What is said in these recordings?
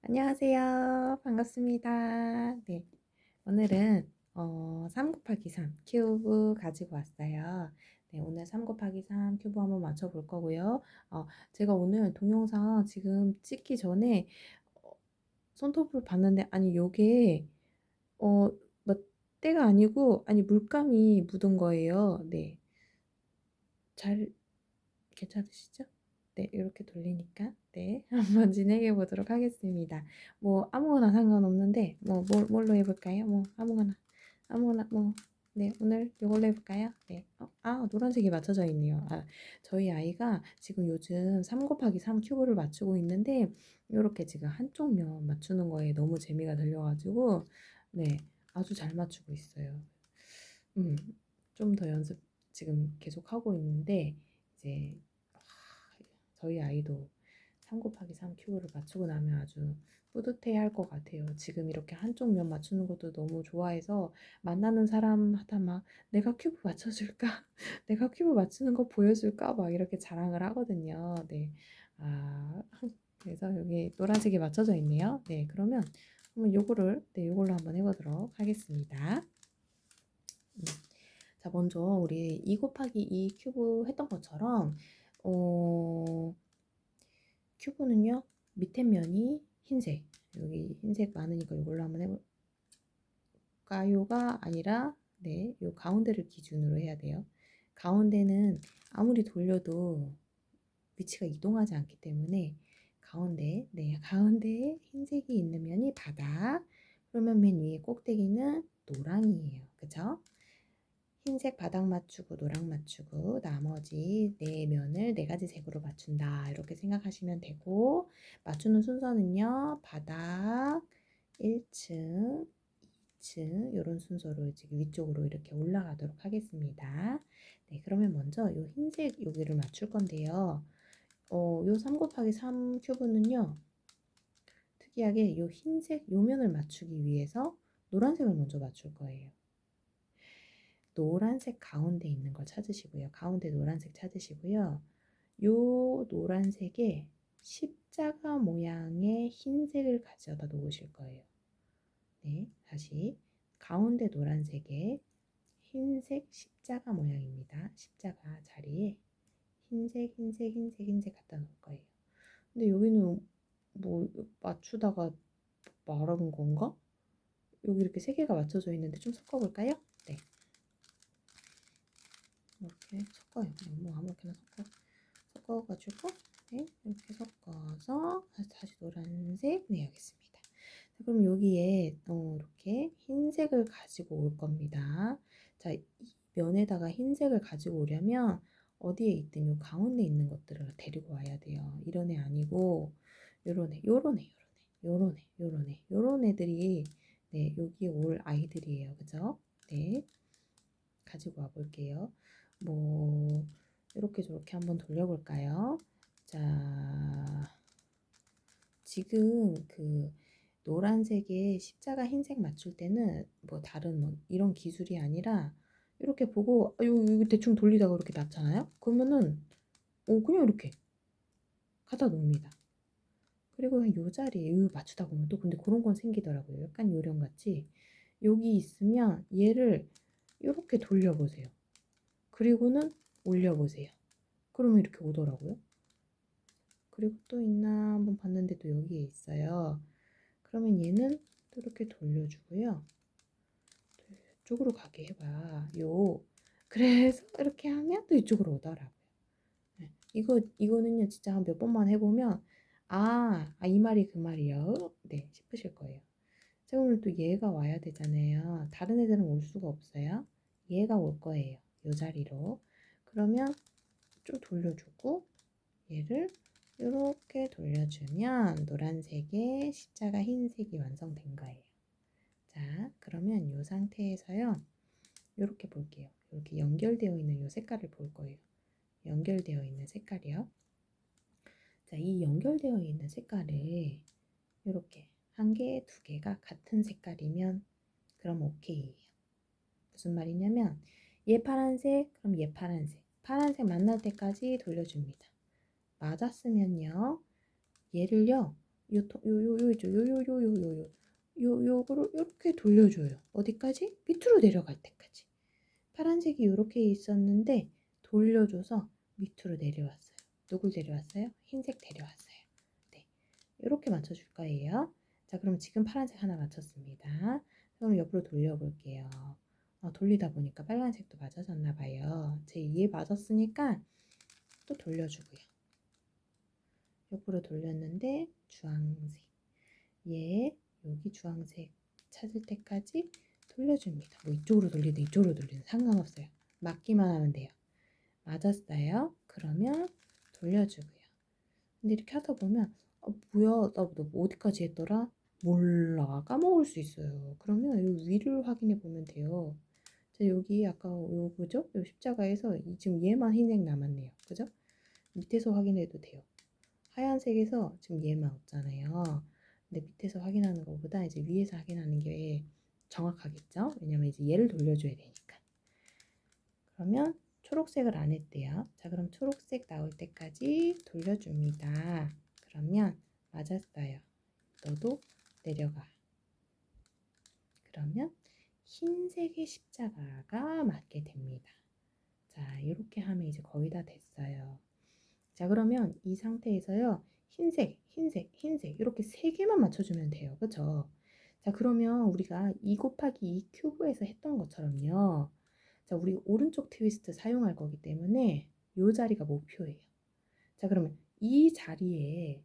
안녕하세요. 반갑습니다. 네. 오늘은 3 곱하기 3 큐브 가지고 왔어요. 네, 오늘 3 곱하기 3 큐브 한번 맞춰 볼 거고요. 제가 오늘 동영상 지금 찍기 전에 어 손톱을 봤는데, 아니 요게 어 때가 아니고, 아니 물감이 묻은 거예요. 네. 잘 괜찮으시죠? 네, 이렇게 돌리니까 네, 한번 진행해 보도록 하겠습니다. 뭐 아무거나 상관없는데 뭐 뭘로 해 볼까요? 뭐 아무거나. 아무거나 뭐. 네, 오늘 요걸로 해 볼까요? 네. 노란색이 맞춰져 있네요. 저희 아이가 지금 요즘 3 곱하기 3 큐브를 맞추고 있는데, 요렇게 지금 한쪽 면 맞추는 거에 너무 재미가 들려 가지고 네, 아주 잘 맞추고 있어요. 음. 좀 더 연습 지금 계속하고 있는데, 이제 아 저희 아이도 3 곱하기 3 큐브를 맞추고 나면 아주 뿌듯해할 것 같아요. 지금 이렇게 한쪽 면 맞추는 것도 너무 좋아해서 만나는 사람마다 막 "내가 큐브 맞춰 줄까? 내가 큐브 맞추는 거 보여줄까?" 막 이렇게 자랑을 하거든요. 네. 아 그래서 여기 노란색이 맞춰져 있네요. 네, 그러면 한번 요걸로 한번 해 보도록 하겠습니다. 음. 자, 먼저 우리 2 곱하기 2 큐브 했던 것처럼 어 큐브는요, 밑에 면이 흰색, 여기 흰색 많으니까 이걸로 한번 해 볼까요가 아니라, 네, 요 가운데를 기준으로 해야 돼요. 가운데는 아무리 돌려도 위치가 이동하지 않기 때문에 가운데, 네, 가운데에 흰색이 있는 면이 바닥, 그러면 맨 위에 꼭대기는 노랑이에요. 그죠? 흰색 바닥 맞추고 노랑 맞추고 나머지 네 면을 네 가지 색으로 맞춘다, 이렇게 생각하시면 되고, 맞추는 순서는요, 바닥 1층, 2층 이런 순서로 지금 위쪽으로 이렇게 올라가도록 하겠습니다. 네, 그러면 먼저 요 흰색 여기를 맞출 건데요. 요 3 곱하기 3 큐브는요, 특이하게 요 흰색 요 면을 맞추기 위해서 노란색을 먼저 맞출 거예요. 노란색 가운데 있는 걸 찾으시고요. 가운데 노란색 찾으시고요. 요 노란색에 십자가 모양의 흰색을 가져다 놓으실 거예요. 네, 다시 가운데 노란색에 흰색 십자가 모양입니다. 십자가 자리에 흰색, 흰색, 흰색, 흰색 갖다 놓을 거예요. 근데 여기는 뭐 맞추다가 말한 건가? 여기 이렇게 세 개가 맞춰져 있는데 좀 섞어볼까요? 네, 이렇게 섞어요. 뭐 아무렇게나 섞어가지고, 네, 이렇게 섞어서 다시 노란색, 네, 여기 있습니다. 자, 그럼 여기에 이렇게 흰색을 가지고 올 겁니다. 자, 이 면에다가 흰색을 가지고 오려면 어디에 있든 요 가운데 있는 것들을 데리고 와야 돼요. 이런 애 아니고 요런 애, 요런 애, 요런 애, 요런 애, 요런 애들이, 네, 여기에 올 아이들이에요. 그죠? 네, 가지고 와 볼게요. 뭐 이렇게 저렇게 한번 돌려볼까요? 자, 지금 그 노란색에 십자가 흰색 맞출 때는 뭐 다른 뭐 이런 기술이 아니라, 이렇게 보고 이거 대충 돌리다가 이렇게 놨잖아요. 그러면은 그냥 이렇게 갖다 놓습니다. 그리고 요 자리에 맞추다 보면 또 근데 그런 건 생기더라고요. 약간 요령같이 여기 있으면 얘를 이렇게 돌려보세요. 그리고는 올려보세요. 그러면 이렇게 오더라고요. 그리고 또 있나 한번 봤는데 또 여기에 있어요. 그러면 얘는 또 이렇게 돌려주고요. 이쪽으로 가게 해봐. 그래서 이렇게 하면 또 이쪽으로 오더라고요. 네. 이거는요, 진짜 한 몇 번만 해보면, 이 말이 그 말이요. 네, 싶으실 거예요. 자, 오늘 또 얘가 와야 되잖아요. 다른 애들은 올 수가 없어요. 얘가 올 거예요. 요 자리로. 그러면 좀 돌려주고, 얘를 이렇게 돌려주면 노란색에 십자가 흰색이 완성된 거예요. 자, 그러면 이 상태에서요, 이렇게 볼게요. 이렇게 연결되어 있는 이 색깔을 볼 거예요. 연결되어 있는 색깔이요. 자, 이 연결되어 있는 색깔을 이렇게 한 개, 두 개가 같은 색깔이면 그럼 오케이예요. 무슨 말이냐면, 얘 파란색, 그럼 얘 파란색. 파란색 만날 때까지 돌려줍니다. 맞았으면요, 얘를요, 요 있죠. 요거를 이렇게 돌려줘요. 어디까지? 밑으로 내려갈 때까지. 파란색이 이렇게 있었는데 돌려줘서 밑으로 내려왔어요. 누굴 데려왔어요? 흰색 데려왔어요. 네, 이렇게 맞춰줄 거예요. 자, 그럼 지금 파란색 하나 맞췄습니다. 그럼 옆으로 돌려볼게요. 돌리다 보니까 빨간색도 맞아졌나 봐요. 제 2에 맞았으니까 또 돌려주고요. 옆으로 돌렸는데 주황색. 얘 여기 주황색 찾을 때까지 돌려줍니다. 뭐 이쪽으로 돌리든 이쪽으로 돌리든 상관없어요. 맞기만 하면 돼요. 맞았어요. 그러면 돌려주고요. 근데 이렇게 하다 보면 뭐야 나 어디까지 했더라? 몰라 까먹을 수 있어요. 그러면 이 위를 확인해 보면 돼요. 자, 여기 아까 요거죠? 요 십자가에서 지금 얘만 흰색 남았네요. 그죠? 밑에서 확인해도 돼요. 하얀색에서 지금 얘만 없잖아요. 근데 밑에서 확인하는 것보다 이제 위에서 확인하는 게 정확하겠죠? 왜냐면 이제 얘를 돌려줘야 되니까. 그러면 초록색을 안 했대요. 자, 그럼 초록색 나올 때까지 돌려줍니다. 그러면 맞았어요. 너도 내려가. 그러면 흰색의 십자가가 맞게 됩니다. 자, 이렇게 하면 이제 거의 다 됐어요. 자, 그러면 이 상태에서요. 흰색 이렇게 세 개만 맞춰주면 돼요. 그쵸? 자, 그러면 우리가 2 곱하기 2 큐브에서 했던 것처럼요. 자, 우리 오른쪽 트위스트 사용할 거기 때문에 이 자리가 목표예요. 자, 그러면 이 자리에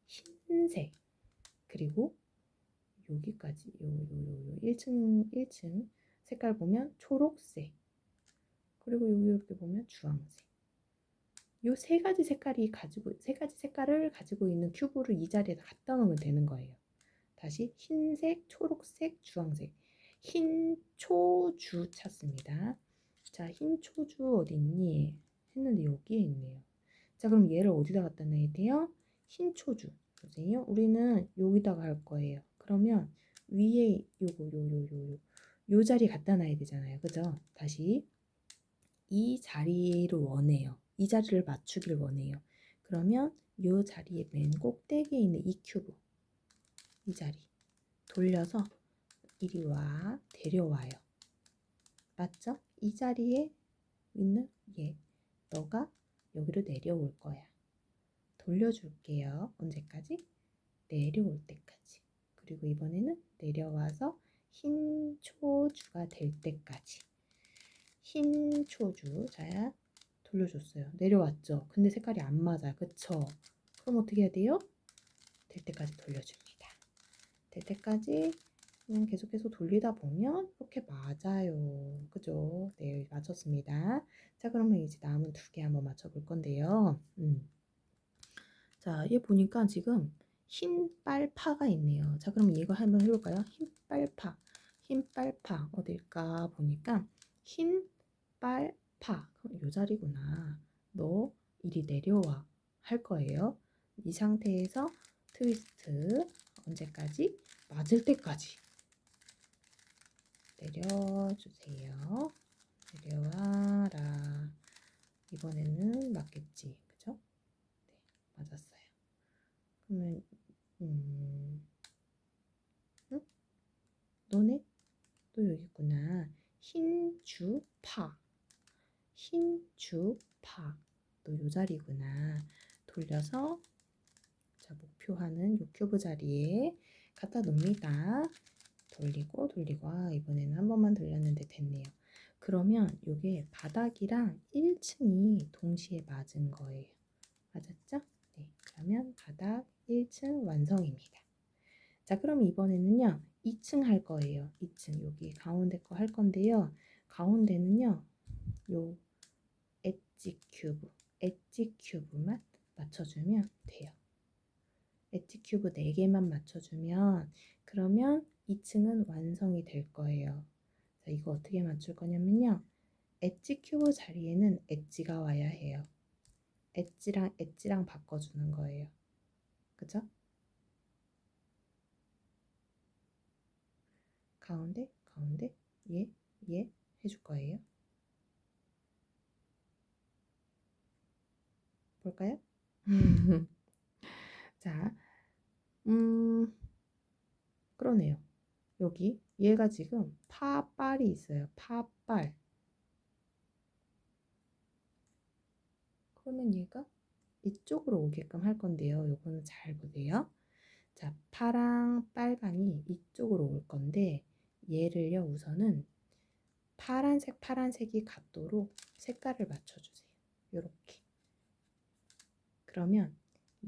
흰색 그리고 여기까지 요 1층 색깔 보면 초록색 그리고 여기 이렇게 보면 주황색 요 세 가지 색깔을 가지고 있는 큐브를 이 자리에다 갖다 놓으면 되는 거예요. 다시 흰색, 초록색, 주황색 흰 초주 찾습니다. 자, 흰 초주 어디 있니? 했는데 여기에 있네요. 자, 그럼 얘를 어디다 갖다 놔야 돼요? 흰 초주. 보세요. 우리는 여기다가 할 거예요. 그러면 위에 요 자리 갖다 놔야 되잖아요. 그죠? 다시 이 자리를 원해요. 이 자리를 맞추길 원해요. 그러면 요 자리에 맨 꼭대기에 있는 이 큐브 이 자리 돌려서 이리 와 데려와요. 맞죠? 이 자리에 있는 얘 너가 여기로 내려올 거야. 돌려줄게요. 언제까지? 내려올 때까지. 그리고 이번에는 내려와서 흰 초주가 될 때까지. 흰 초주. 자, 돌려줬어요. 내려왔죠? 근데 색깔이 안 맞아요. 그쵸? 그럼 어떻게 해야 돼요? 될 때까지 돌려줍니다. 될 때까지 그냥 계속해서 돌리다 보면 이렇게 맞아요. 그죠? 네, 맞췄습니다. 자, 그러면 이제 남은 2개 한번 맞춰볼 건데요. 자, 얘 보니까 지금 흰 빨파가 있네요. 자, 그럼 이거 한번 해볼까요? 흰 빨파 어딜까 보니까 흰 빨파 요 자리구나. 너 이리 내려와 할 거예요. 이 상태에서 트위스트 언제까지? 맞을 때까지 내려주세요. 내려와라. 이번에는 맞겠지, 그죠? 네, 맞았어요. 그러면 응? 너네? 또 여기 있구나. 흰주파. 너 요 자리구나. 돌려서 자, 목표하는 요 큐브 자리에 갖다 놓습니다. 돌리고 이번에는 한 번만 돌렸는데 됐네요. 그러면 요게 바닥이랑 1층이 동시에 맞은 거예요. 맞았죠? 네, 그러면 바닥 1층 완성입니다. 자, 그럼 이번에는요 2층 할 거예요. 2층 여기 가운데 거 할 건데요. 가운데는요 요 엣지 큐브만 맞춰주면 돼요. 엣지 큐브 4개만 맞춰주면 그러면 2층은 완성이 될 거예요. 자, 이거 어떻게 맞출 거냐면요. 엣지 큐브 자리에는 엣지가 와야 해요. 엣지랑 바꿔주는 거예요. 그죠? 가운데 얘 해줄 거예요. 볼까요? 자, 그러네요. 여기 얘가 지금 파빨이 있어요. 파빨. 그러면 얘가 이쪽으로 오게끔 할 건데요. 요거는 잘 보세요. 자, 파랑 빨강이 이쪽으로 올 건데 얘를요 우선은 파란색이 같도록 색깔을 맞춰주세요. 요렇게. 그러면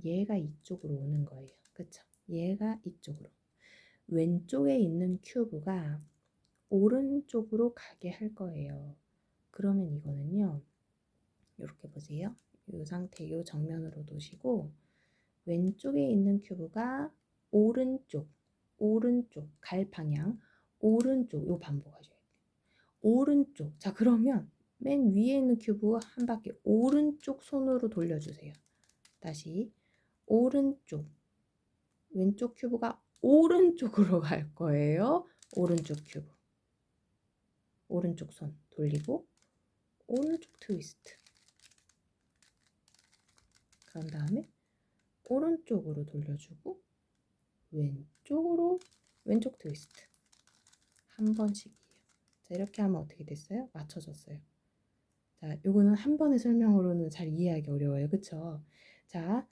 얘가 이쪽으로 오는 거예요. 그쵸? 얘가 이쪽으로. 왼쪽에 있는 큐브가 오른쪽으로 가게 할 거예요. 그러면 이거는요. 이렇게 보세요. 이 상태, 이 정면으로 놓으시고 왼쪽에 있는 큐브가 오른쪽 갈 방향, 오른쪽 요 반복하셔야 돼요. 오른쪽. 자, 그러면 맨 위에 있는 큐브 한 바퀴 오른쪽 손으로 돌려주세요. 다시 오른쪽. 왼쪽 큐브가 오른쪽으로 갈 거예요. 오른쪽 큐브. 오른쪽 손 돌리고 오른쪽 트위스트. 그런 다음에 오른쪽으로 돌려주고 왼쪽으로 왼쪽 트위스트. 한 번씩이에요. 자, 이렇게 하면 어떻게 됐어요? 맞춰졌어요. 자, 요거는 한 번의 설명으로는 잘 이해하기 어려워요. 그쵸? 자,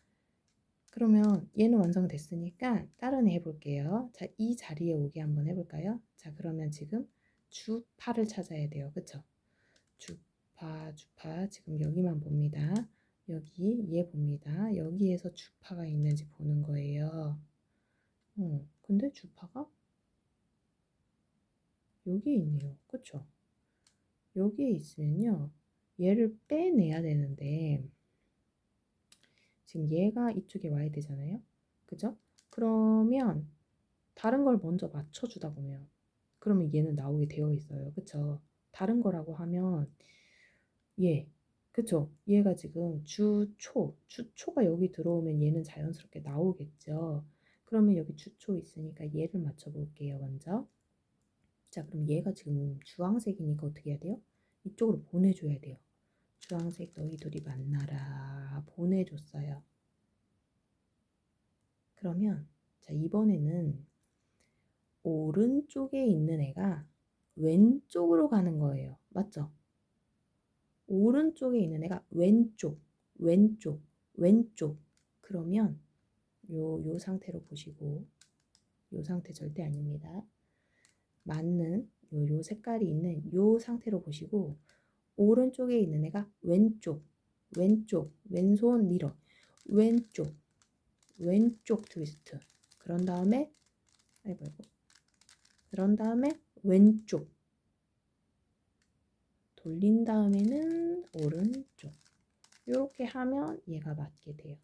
그러면 얘는 완성됐으니까 다른 애 해볼게요. 자, 이 자리에 오게 한번 해볼까요? 자, 그러면 지금 주파를 찾아야 돼요. 그쵸? 주파 지금 여기만 봅니다. 여기 얘 봅니다. 여기에서 주파가 있는지 보는 거예요. 근데 주파가 여기에 있네요. 그쵸? 여기에 있으면요. 얘를 빼내야 되는데 지금 얘가 이쪽에 와야 되잖아요. 그죠? 그러면 다른 걸 먼저 맞춰주다 보면 그러면 얘는 나오게 되어 있어요. 그쵸? 다른 거라고 하면 얘 그쵸? 얘가 지금 주초가 여기 들어오면 얘는 자연스럽게 나오겠죠. 그러면 여기 주초 있으니까 얘를 맞춰 볼게요. 먼저. 자, 그럼 얘가 지금 주황색이니까 어떻게 해야 돼요? 이쪽으로 보내줘야 돼요. 주황색 너희 둘이 만나라 보내줬어요. 그러면 자, 이번에는 오른쪽에 있는 애가 왼쪽으로 가는 거예요. 맞죠? 오른쪽에 있는 애가 왼쪽. 그러면 요 상태로 보시고 요 상태 절대 아닙니다. 맞는 요 색깔이 있는 요 상태로 보시고 오른쪽에 있는 애가 왼쪽 왼손 밀어 왼쪽 트위스트. 그런 다음에 아이고 그런 다음에 왼쪽 돌린 다음에는 오른쪽. 이렇게 하면 얘가 맞게 돼요.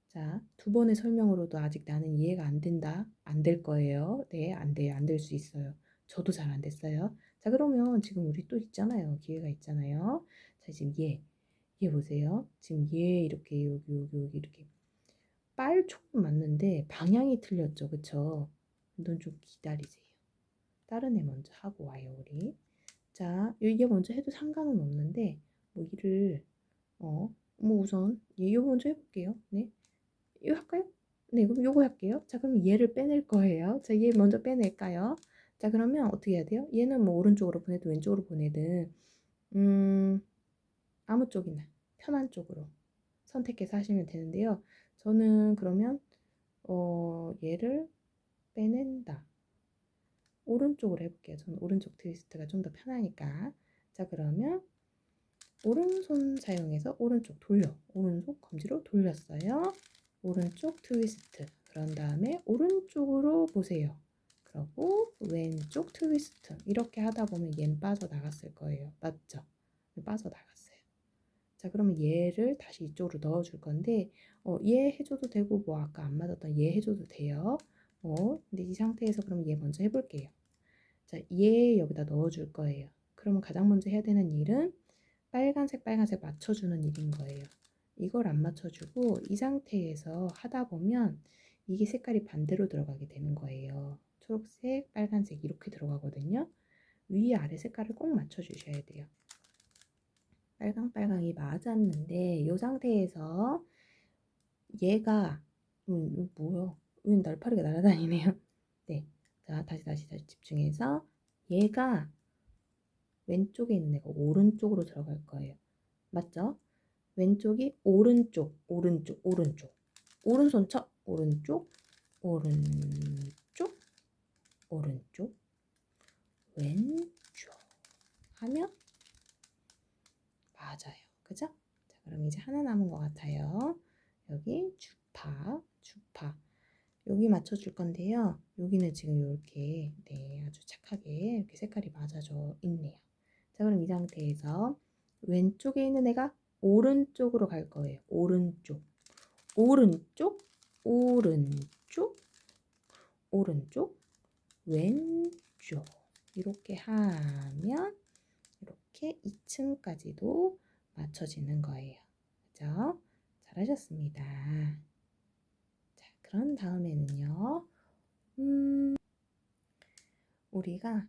자, 두 번의 설명으로도 아직 나는 이해가 안 된다. 안 될 거예요. 네, 안 돼요. 안 될 수 있어요. 저도 잘 안 됐어요. 자, 그러면 지금 우리 또 있잖아요. 기회가 있잖아요. 자, 지금 얘 보세요. 지금 얘 이렇게 여기 이렇게 빨초는 맞는데 방향이 틀렸죠. 그쵸? 넌 좀 기다리세요. 다른 애 먼저 하고 와요, 우리. 자, 이게 먼저 해도 상관은 없는데 뭐 이를 뭐 우선 얘 먼저 해볼게요. 네, 이거 할까요? 네, 그럼 요거 할게요. 자, 그럼 얘를 빼낼 거예요. 자, 얘 먼저 빼낼까요? 자, 그러면 어떻게 해야 돼요? 얘는 뭐 오른쪽으로 보내든 왼쪽으로 보내든 아무 쪽이나 편한 쪽으로 선택해서 하시면 되는데요. 저는 그러면 얘를 빼낸다. 오른쪽으로 해볼게요. 저는 오른쪽 트위스트가 좀 더 편하니까. 자, 그러면 오른손 사용해서 오른쪽 오른손 검지로 돌렸어요. 오른쪽 트위스트. 그런 다음에 오른쪽으로 보세요. 그리고 왼쪽 트위스트. 이렇게 하다 보면 얘는 빠져나갔을 거예요. 맞죠? 빠져나갔어요. 자, 그러면 얘를 다시 이쪽으로 넣어줄 건데 얘 해줘도 되고 뭐 아까 안 맞았던 얘 해줘도 돼요. 근데 이 상태에서 그럼 얘 먼저 해볼게요. 자, 얘 여기다 넣어줄 거예요. 그러면 가장 먼저 해야 되는 일은 빨간색 맞춰주는 일인 거예요. 이걸 안 맞춰주고 이 상태에서 하다 보면 이게 색깔이 반대로 들어가게 되는 거예요. 초록색, 빨간색 이렇게 들어가거든요. 위 아래 색깔을 꼭 맞춰주셔야 돼요. 빨강이 맞았는데 이 상태에서 얘가 이거 뭐야? 왜 날파리가 날아다니네요? 네. 자, 다시 집중해서 얘가 왼쪽에 있는 애가 오른쪽으로 들어갈 거예요. 맞죠? 왼쪽이 오른쪽, 오른쪽, 오른쪽. 오른손 쳐. 오른쪽, 오른쪽, 오른쪽, 왼쪽 하면 맞아요. 그죠? 자, 그럼 이제 하나 남은 것 같아요. 여기 주파. 여기 맞춰줄 건데요. 여기는 지금 이렇게 네, 아주 착하게 이렇게 색깔이 맞아져 있네요. 자, 그럼 이 상태에서 왼쪽에 있는 애가 오른쪽으로 갈 거예요. 오른쪽, 오른쪽, 오른쪽, 오른쪽, 왼쪽. 이렇게 하면 이렇게 2층까지도 맞춰지는 거예요. 그죠? 잘하셨습니다. 자, 그런 다음에는요. 우리가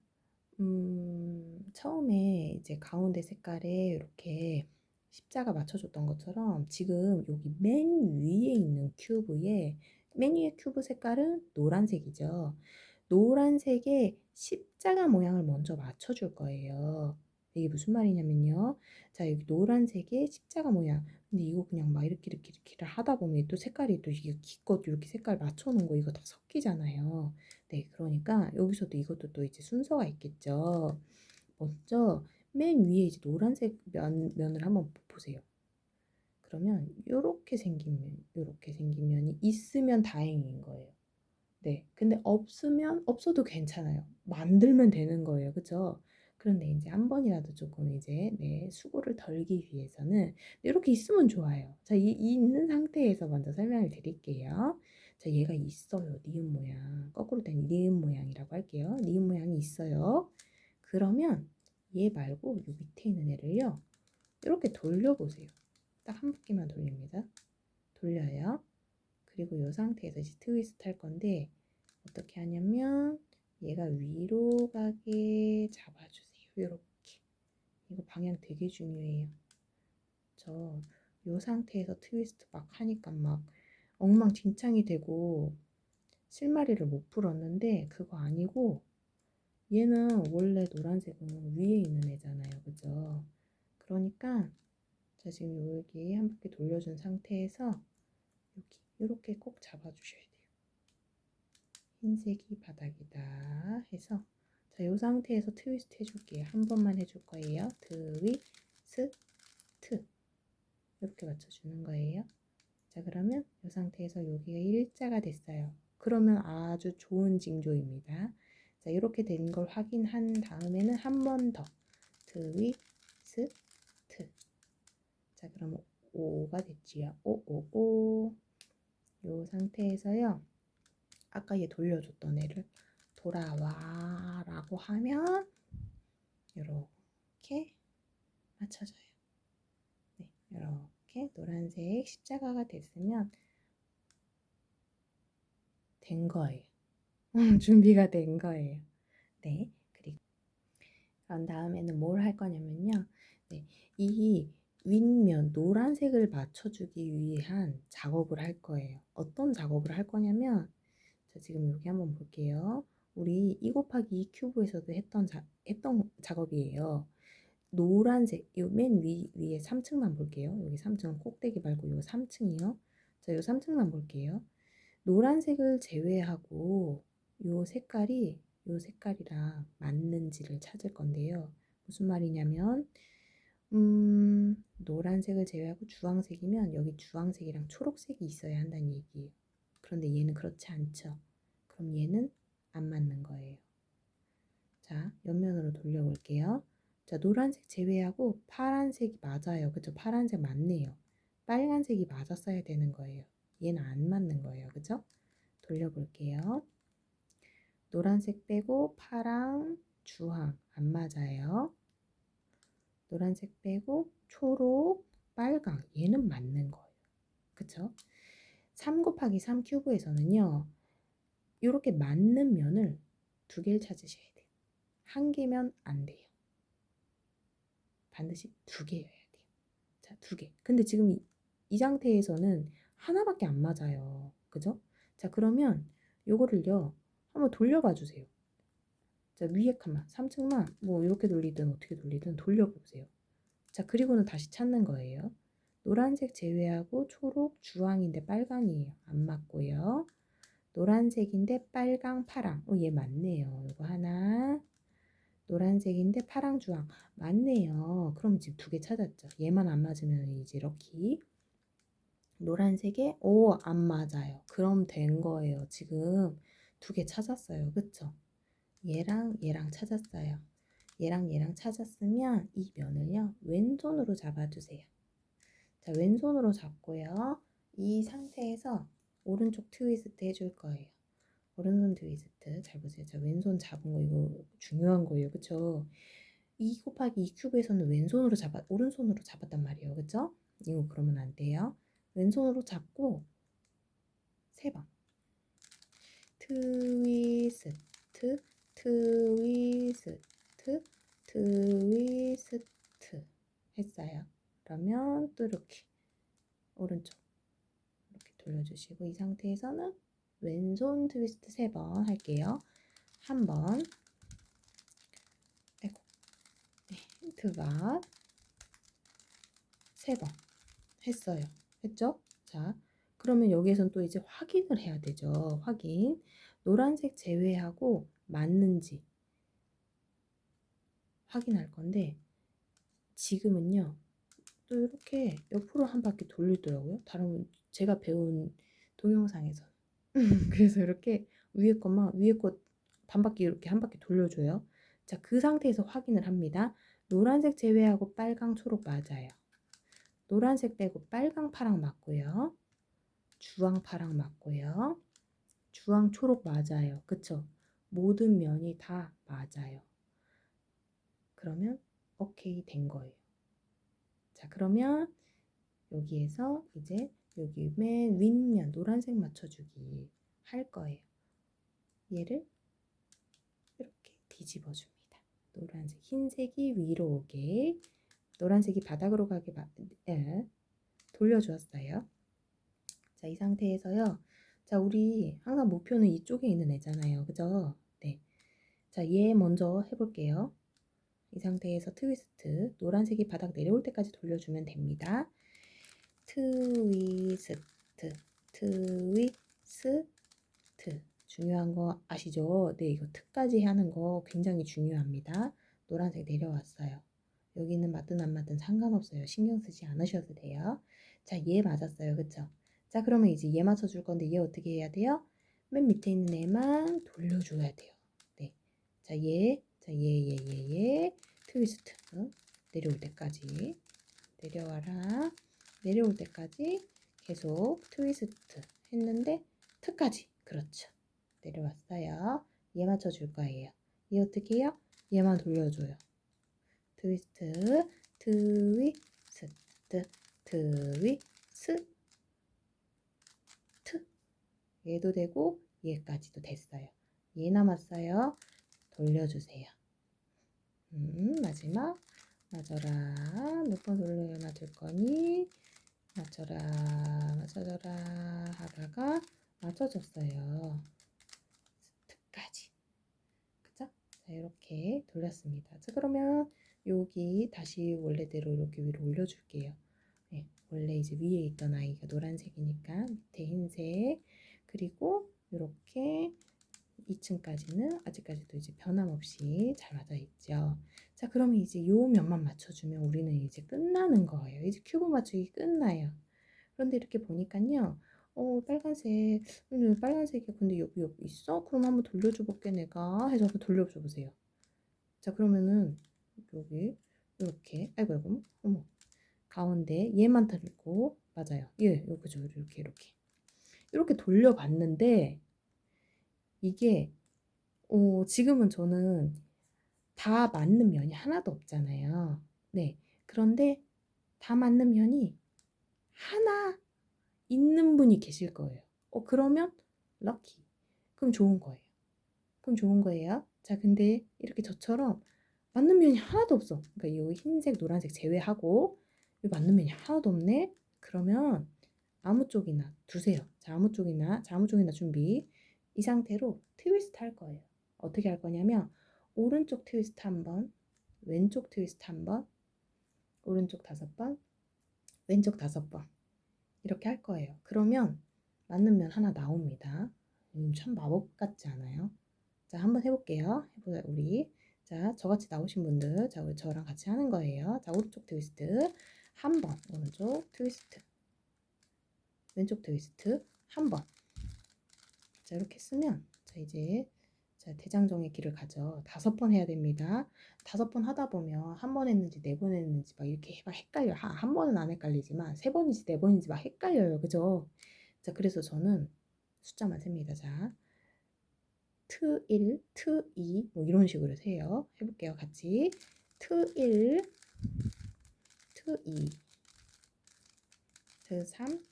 처음에 이제 가운데 색깔에 이렇게 십자가 맞춰줬던 것처럼 지금 여기 맨 위에 있는 큐브에 맨 위에 큐브 색깔은 노란색이죠. 노란색에 십자가 모양을 먼저 맞춰줄 거예요. 이게 무슨 말이냐면요. 자, 여기 노란색에 십자가 모양. 근데 이거 그냥 막 이렇게 하다 보면 또 색깔이 또 이게 기껏 이렇게 색깔 맞춰놓은 거 이거 다 섞이잖아요. 네, 그러니까 여기서도 이것도 또 이제 순서가 있겠죠. 먼저 맨 위에 이제 노란색 면을 한번 보세요. 그러면 이렇게 생긴 면이 있으면 다행인 거예요. 네, 근데 없어도 괜찮아요. 만들면 되는 거예요, 그죠? 그런데 이제 한 번이라도 조금 이제 네, 수고를 덜기 위해서는 이렇게 있으면 좋아요. 자, 이 있는 상태에서 먼저 설명을 드릴게요. 자, 얘가 있어요. 니은 모양. 거꾸로 된 니은 모양이라고 할게요. 니은 모양이 있어요. 그러면 얘 말고 이 밑에 있는 애를요. 이렇게 돌려보세요. 딱 한 바퀴만 돌립니다. 돌려요. 그리고 이 상태에서 이제 트위스트 할 건데 어떻게 하냐면 얘가 위로 가게 잡아주세요. 이렇게. 이거 방향 되게 중요해요. 이 상태에서 트위스트 막 하니까 막 엉망진창이 되고 실마리를 못 풀었는데 그거 아니고 얘는 원래 노란색은 위에 있는 애잖아요. 그죠? 그러니까 자, 지금 여기 한 바퀴 돌려준 상태에서 여기 이렇게 꼭 잡아주셔야 돼요. 흰색이 바닥이다 해서 자, 이 상태에서 트위스트 해줄게요. 한 번만 해줄 거예요. 트위스트 이렇게 맞춰주는 거예요. 자, 그러면 이 상태에서 여기가 일자가 됐어요. 그러면 아주 좋은 징조입니다. 자, 이렇게 된 걸 확인한 다음에는 한 번 더 트위스트. 자, 그럼 5가 됐지요. 5. 이 상태에서요. 아까 얘 돌려줬던 애를 돌아와 라고 하면 이렇게 맞춰져요. 네, 이렇게 노란색 십자가가 됐으면 된 거예요. 준비가 된 거예요. 네, 그리고 그런 다음에는 뭘 할 거냐면요. 네, 이 윗면 노란색을 맞춰주기 위한 작업을 할 거예요. 어떤 작업을 할 거냐면 자, 지금 여기 한번 볼게요. 우리 2 곱하기 2 큐브에서도 했던 작업이에요. 노란색, 맨 위에 3층만 볼게요. 여기 3층은 꼭대기 말고 요 3층이요. 자, 요 3층만 볼게요. 노란색을 제외하고 요 색깔이랑 맞는지를 찾을 건데요. 무슨 말이냐면, 노란색을 제외하고 주황색이면 여기 주황색이랑 초록색이 있어야 한다는 얘기예요. 그런데 얘는 그렇지 않죠. 그럼 얘는 안 맞는 거예요. 자, 옆면으로 돌려볼게요. 자, 노란색 제외하고 파란색이 맞아요. 그죠? 파란색 맞네요. 빨간색이 맞았어야 되는 거예요. 얘는 안 맞는 거예요. 그죠? 돌려볼게요. 노란색 빼고 파랑, 주황 안 맞아요. 노란색 빼고 초록, 빨강 얘는 맞는 거예요. 그쵸? 3 곱하기 3 큐브에서는요. 이렇게 맞는 면을 2개를 찾으셔야 돼요. 1개면 안 돼요. 반드시 2개여야 돼요. 자, 2개. 근데 지금 이 상태에서는 하나밖에 안 맞아요. 그죠? 자, 그러면 요거를요. 한번 돌려봐 주세요. 자, 위에 칸만 3층만 뭐 이렇게 돌리든 어떻게 돌리든 돌려보세요. 자, 그리고는 다시 찾는 거예요. 노란색 제외하고 초록, 주황인데 빨강이에요. 안 맞고요. 노란색인데 빨강, 파랑. 얘 맞네요. 이거 하나. 노란색인데 파랑, 주황. 맞네요. 그럼 지금 2개 찾았죠. 얘만 안 맞으면 이제 럭키. 노란색에 안 맞아요. 그럼 된 거예요. 지금 2개 찾았어요. 그쵸? 얘랑 얘랑 찾았어요. 얘랑 얘랑 찾았으면 이 면을요. 왼손으로 잡아주세요. 자, 왼손으로 잡고요. 이 상태에서 오른쪽 트위스트 해줄 거예요. 오른손 트위스트. 잘 보세요. 자, 왼손 잡은 거 이거 중요한 거예요. 그쵸? 2 곱하기 2 큐브에서는 오른손으로 잡았단 말이에요. 그쵸? 이거 그러면 안 돼요. 왼손으로 잡고 3번. 트위스트, 트위스트, 트위스트 했어요. 그러면 또 이렇게 오른쪽 이렇게 돌려주시고 이 상태에서는 왼손 트위스트 3번 할게요. 1번, 아이고, 힌트가 3번 했어요. 했죠? 자, 그러면 여기에선 또 이제 확인을 해야 되죠. 확인. 노란색 제외하고 맞는지 확인할 건데 지금은요. 또 이렇게 옆으로 한 바퀴 돌리더라고요. 다른 제가 배운 동영상에서. 그래서 이렇게 위에 거 반바퀴 이렇게 한 바퀴 돌려줘요. 자, 그 상태에서 확인을 합니다. 노란색 제외하고 빨강, 초록 맞아요. 노란색 빼고 빨강, 파랑 맞고요. 주황, 파랑 맞고요. 주황, 초록 맞아요. 그쵸? 모든 면이 다 맞아요. 그러면 오케이 된 거예요. 자, 그러면 여기에서 이제 여기 맨 윗면 노란색 맞춰주기 할 거예요. 얘를 이렇게 뒤집어 줍니다. 노란색, 흰색이 위로 오게, 노란색이 바닥으로 가게 돌려주었어요. 자, 이 상태에서요. 자, 우리 항상 목표는 이쪽에 있는 애잖아요. 그죠? 네. 자, 얘 먼저 해볼게요. 이 상태에서 트위스트, 노란색이 바닥 내려올 때까지 돌려주면 됩니다. 트위스트, 트위스트. 중요한 거 아시죠? 네, 이거 트까지 하는 거 굉장히 중요합니다. 노란색 내려왔어요. 여기는 맞든 안 맞든 상관없어요. 신경 쓰지 않으셔도 돼요. 자, 얘 맞았어요. 그쵸? 자, 그러면 이제 얘 맞춰줄 건데 얘 어떻게 해야 돼요? 맨 밑에 있는 애만 돌려줘야 돼요. 네. 자, 얘. 트위스트. 내려올 때까지. 내려와라. 내려올 때까지 계속 트위스트 했는데 트까지. 그렇죠. 내려왔어요. 얘 맞춰줄 거예요. 얘 어떻게 해요? 얘만 돌려줘요. 트위스트, 트위스트, 트위스트. 얘도 되고 얘까지도 됐어요. 얘 남았어요. 돌려주세요. 마지막 맞아라. 몇 번 돌려야 맞을 거니? 맞춰줘라 하다가 맞춰졌어요. 스트까지. 그죠? 자, 이렇게 돌렸습니다. 자, 그러면 여기 다시 원래대로 이렇게 위로 올려줄게요. 네, 원래 이제 위에 있던 아이가 노란색이니까 밑에 흰색, 그리고 이렇게 2층까지는 아직까지도 이제 변함없이 잘 맞아 있죠. 자, 그러면 이제 요 면만 맞춰주면 우리는 이제 끝나는 거예요. 이제 큐브 맞추기 끝나요. 그런데 이렇게 보니까요. 빨간색, 빨간색이 근데 여기 있어? 그럼 한번 돌려줘 볼게 내가 해서 한번 돌려줘 보세요. 자, 그러면은 여기 이렇게 아이고 어머 가운데 얘만 들고 맞아요. 예, 그죠 이렇게 돌려봤는데 이게 지금은 저는 다 맞는 면이 하나도 없잖아요. 네, 그런데 다 맞는 면이 하나 있는 분이 계실 거예요. 그러면 럭키. 그럼 좋은 거예요. 그럼 좋은 거예요. 자, 근데 이렇게 저처럼 맞는 면이 하나도 없어. 그러니까 이 흰색, 노란색 제외하고 이 맞는 면이 하나도 없네. 그러면 아무 쪽이나 두세요. 자, 아무 쪽이나 준비. 이 상태로 트위스트 할 거예요. 어떻게 할 거냐면 오른쪽 트위스트 한 번, 왼쪽 트위스트 한 번, 오른쪽 5번, 왼쪽 5번 이렇게 할 거예요. 그러면 맞는 면 하나 나옵니다. 참 마법 같지 않아요? 자, 한번 해볼게요. 해보자, 우리. 자, 저같이 나오신 분들, 자, 우리 저랑 같이 하는 거예요. 자, 오른쪽 트위스트 한 번, 오른쪽 트위스트, 왼쪽 트위스트 한 번. 자, 이렇게 쓰면, 자, 이제, 자, 대장정의 길을 가죠. 5번 해야 됩니다. 5번 하다 보면 한 번 했는지 4번 했는지 막 이렇게 막 헷갈려요. 한 번은 안 헷갈리지만 3번인지 4번인지 막 헷갈려요. 그죠? 자, 그래서 저는 숫자만 셉니다. 자, 트1, 트2 뭐 이런 식으로 세요. 해볼게요. 같이. 트1, 트2, 트3,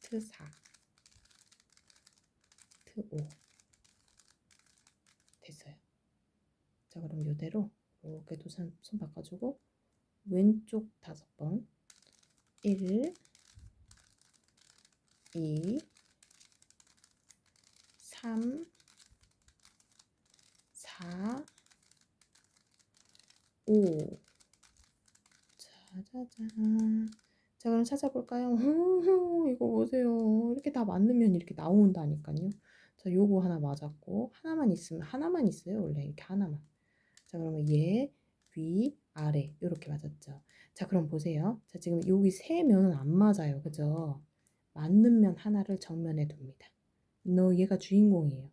트4, 트5 됐어요. 자, 그럼 이대로 이렇게 손 바꿔주고 왼쪽 5번 1, 2, 3, 4, 5 짜자잔. 자, 그럼 찾아볼까요? 이거 보세요. 이렇게 다 맞으면 이렇게 나온다니까요. 자, 요거 하나 맞았고 하나만 있으면 하나만 있어요. 원래 이렇게 하나만. 자, 그러면 얘, 위, 아래 이렇게 맞았죠. 자, 그럼 보세요. 자, 지금 여기 세 면은 안 맞아요. 그죠? 맞는 면 하나를 정면에 둡니다. 너 얘가 주인공이에요.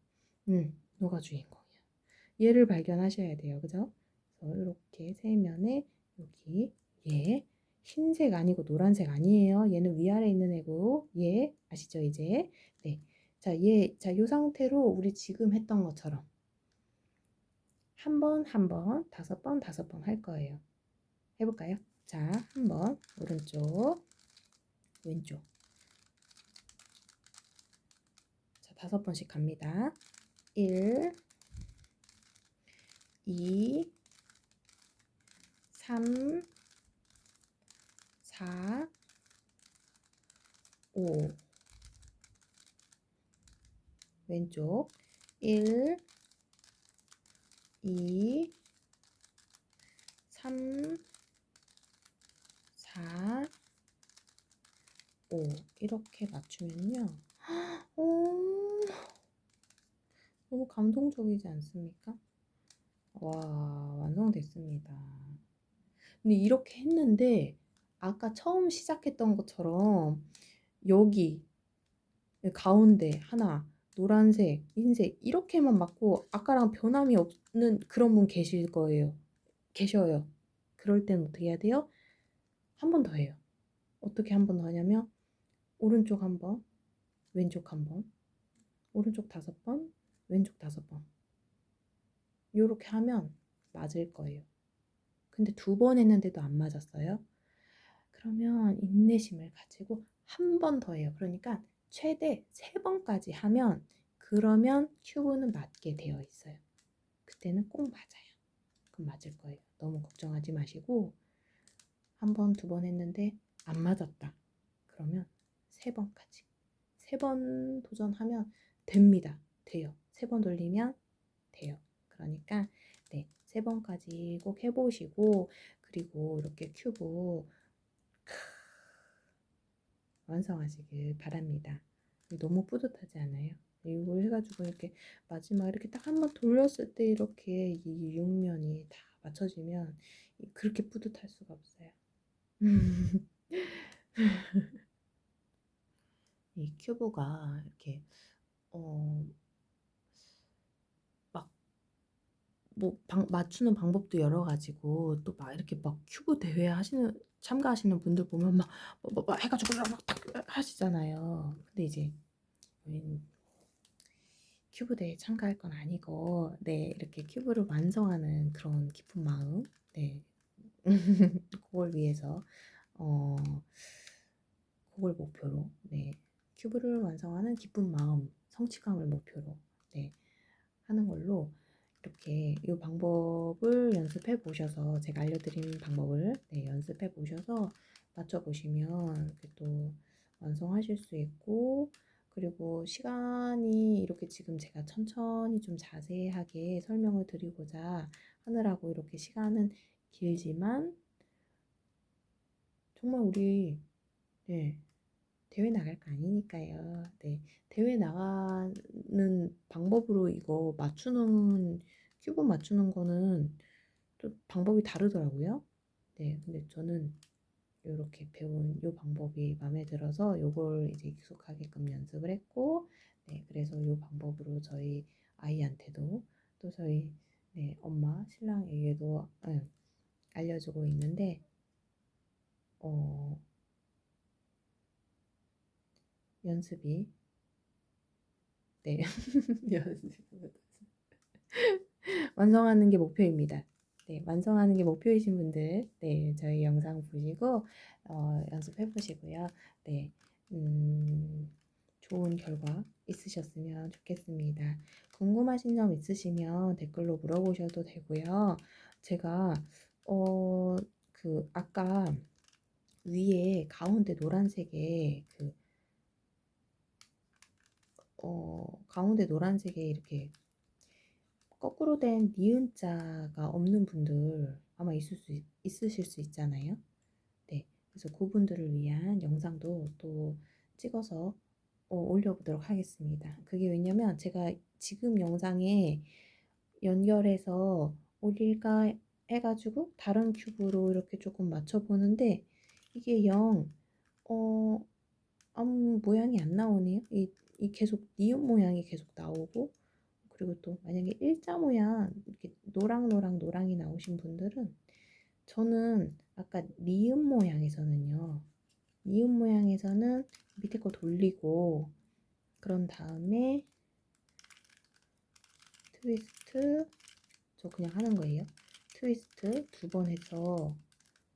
너가 주인공이야. 얘를 발견하셔야 돼요. 그죠? 그래서 이렇게 세 면에 여기 얘 흰색 아니고 노란색 아니에요. 얘는 위아래 있는 애고 얘 아시죠? 이제 네. 자, 요 상태로 우리 지금 했던 것처럼 한 번, 5번 할 거예요. 해볼까요? 자, 한 번, 오른쪽, 왼쪽. 자, 5번씩 갑니다. 1, 2, 3, 4, 5. 왼쪽. 1, 2, 3, 4, 5 이렇게 맞추면요. 오, 너무 감동적이지 않습니까? 와, 완성됐습니다. 근데 이렇게 했는데 아까 처음 시작했던 것처럼 여기 가운데 하나 노란색, 흰색 이렇게만 맞고 아까랑 변함이 없는 그런 분 계실 거예요. 계셔요. 그럴 땐 어떻게 해야 돼요? 한 번 더 해요. 어떻게 한 번 더 하냐면 오른쪽 한 번, 왼쪽 한 번, 오른쪽 5번, 왼쪽 5번. 요렇게 하면 맞을 거예요. 근데 2번 했는데도 안 맞았어요. 그러면 인내심을 가지고 한 번 더 해요. 그러니까 최대 3번까지 하면 그러면 큐브는 맞게 되어 있어요. 그때는 꼭 맞아요. 그럼 맞을 거예요. 너무 걱정하지 마시고 한 번, 2번 했는데 안 맞았다. 그러면 3번까지. 3번 도전하면 됩니다. 돼요. 3번 돌리면 돼요. 그러니까 네, 3번까지 꼭 해보시고 그리고 이렇게 큐브 완성하시길 바랍니다. 너무 뿌듯하지 않아요? 이걸 해가지고 이렇게 마지막 이렇게 딱 한 번 돌렸을 때 이렇게 이 육면이 다 맞춰지면 그렇게 뿌듯할 수가 없어요. 이 큐브가 이렇게 막 뭐 맞추는 방법도 여러 가지고 또 막 이렇게 막 큐브 대회 참가하시는 분들 보면 막 해가지고 막딱 하시잖아요. 근데 이제 저희는 큐브 대회 참가할 건 아니고 네 이렇게 큐브를 완성하는 그런 깊은 마음 네 그걸 위해서 어 그걸 목표로 네 큐브를 완성하는 기쁜 마음 성취감을 목표로 네 하는 걸로 이렇게 이 방법을 연습해 보셔서 제가 알려드린 방법을 네, 연습해 보셔서 맞춰보시면 이렇게 또 완성하실 수 있고, 그리고 시간이 이렇게 지금 제가 천천히 좀 자세하게 설명을 드리고자 하느라고 이렇게 시간은 길지만, 정말 우리, 네, 대회 나갈 거 아니니까요. 네, 대회 나가는 방법으로 이거 맞추는, 큐브 맞추는 거는 또 방법이 다르더라고요. 네, 근데 저는 이렇게 배운 요 방법이 마음에 들어서 요걸 이제 익숙하게끔 연습을 했고, 네, 그래서 요 방법으로 저희 아이한테도 또 저희, 네, 엄마, 신랑에게도 알려주고 있는데, 어, 연습이, 네, 연습, 완성하는 게 목표입니다. 네, 완성하는 게 목표이신 분들, 네, 저희 영상 보시고 연습해 보시고요. 네, 좋은 결과 있으셨으면 좋겠습니다. 궁금하신 점 있으시면 댓글로 물어보셔도 되고요. 제가 아까 위에 가운데 노란색에 가운데 노란색에 이렇게 거꾸로 된 니은자가 없는 분들 아마 있으실 수 있잖아요. 네, 그래서 그분들을 위한 영상도 또 찍어서 올려보도록 하겠습니다. 그게 왜냐면 제가 지금 영상에 연결해서 올릴까 해가지고 다른 큐브로 이렇게 조금 맞춰보는데 이게 어, 아무 모양이 안 나오네요. 이 계속 니은 모양이 계속 나오고, 그리고 또 만약에 일자 모양 이렇게 노랑노랑 노랑이 나오신 분들은, 저는 아까 니은 모양에서는 밑에 거 돌리고 그런 다음에 트위스트, 저 그냥 하는 거예요. 트위스트 2번 해서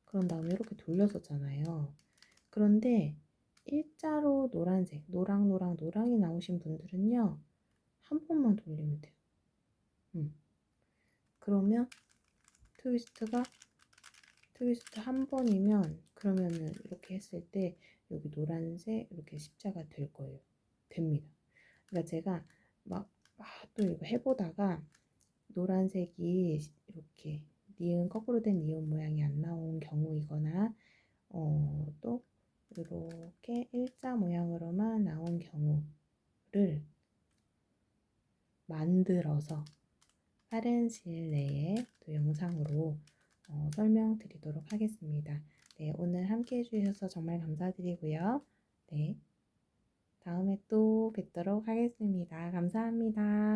그런 다음에 이렇게 돌렸었잖아요. 그런데 일자로 노란색, 노랑노랑 노랑이 나오신 분들은요, 한 번만 돌리면 돼요. 그러면 트위스트 한 번이면, 그러면은 이렇게 했을 때 여기 노란색 이렇게 십자가 될 거예요. 됩니다. 그러니까 제가 또 이거 해보다가 노란색이 이렇게 거꾸로 된 니은 모양이 안 나온 경우이거나 또 이렇게 일자 모양으로만 나온 경우를 만들어서 빠른 시일 내에 또 영상으로 설명드리도록 하겠습니다. 네, 오늘 함께 해주셔서 정말 감사드리고요. 네, 다음에 또 뵙도록 하겠습니다. 감사합니다.